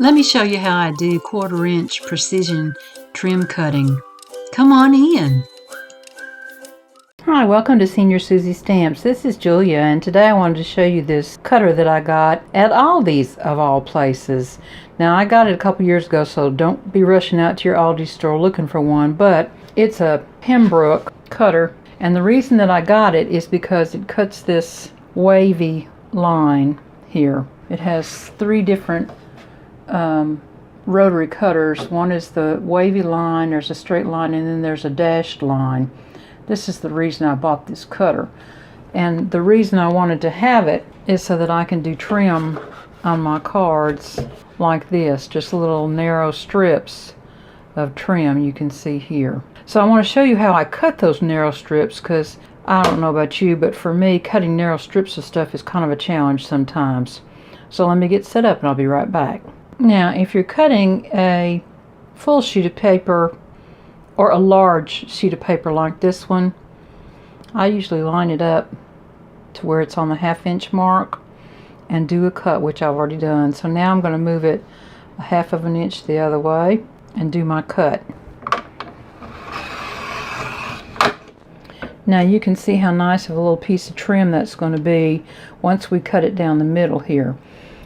Let me show you how I do 1/4 inch precision trim cutting. Come on in. Hi, welcome to Senior Susie Stamps. This is Julia, and today I wanted to show you this cutter that I got at Aldi's of all places. Now, I got it a couple years ago, so don't be rushing out to your Aldi store looking for one, but it's a Pembroke cutter, and the reason that I got it is because it cuts this wavy line here. It has three different rotary cutters. One is the wavy line, there's a straight line, and then there's a dashed line. This is the reason I bought this cutter. And the reason I wanted to have it is so that I can do trim on my cards like this, just little narrow strips of trim you can see here. So I want to show you how I cut those narrow strips, because I don't know about you, but for me, cutting narrow strips of stuff is kind of a challenge sometimes. So let me get set up and I'll be right back. Now, if you're cutting a full sheet of paper or a large sheet of paper like this one, I usually line it up to where it's on the 1/2 inch mark and do a cut, which I've already done. So now I'm going to move it 1/2 inch the other way and do my cut. Now you can see how nice of a little piece of trim that's going to be once we cut it down the middle here.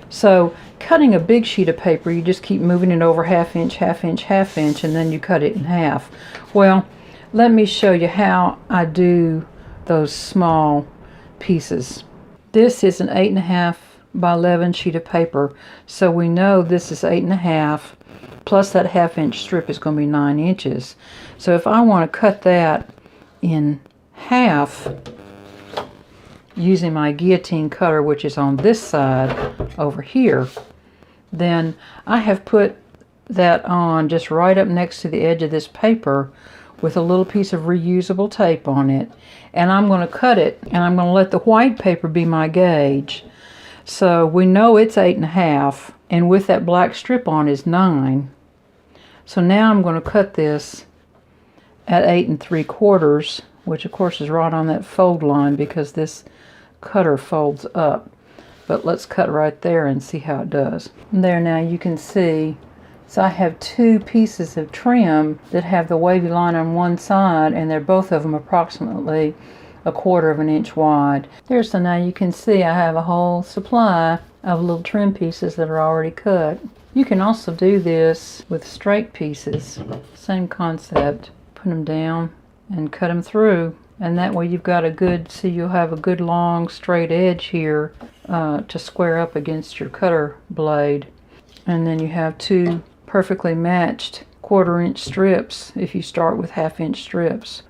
So cutting a big sheet of paper, you just keep moving it over 1/2 inch, 1/2 inch, 1/2 inch, and then you cut it in half. Well, let me show you how I do those small pieces. This is an 8.5 by 11 sheet of paper, so we know this is 8.5 plus that 1/2 inch strip is going to be 9 inches. So if I want to cut that in half using my guillotine cutter, which is on this side over here, then I have put that on just right up next to the edge of this paper with a little piece of reusable tape on it, and I'm going to cut it, and I'm going to let the white paper be my gauge. So we know it's 8.5, and with that black strip on is 9. So now I'm going to cut this at 8 3/4, which of course is right on that fold line because this cutter folds up. But let's cut right there and see how it does. There, now you can see, so I have two pieces of trim that have the wavy line on one side, and they're both of them approximately 1/4 inch wide. There, so now you can see I have a whole supply of little trim pieces that are already cut. You can also do this with straight pieces, same concept. Put them down and cut them through, and that way you've got a good, see, you'll have a good long straight edge here to square up against your cutter blade, and then you have two perfectly matched 1/4 inch strips if you start with 1/2 inch strips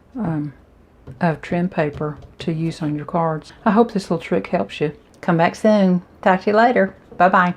of trim paper to use on your cards. I hope this little trick helps you. Come back soon. Talk to you later. Bye bye.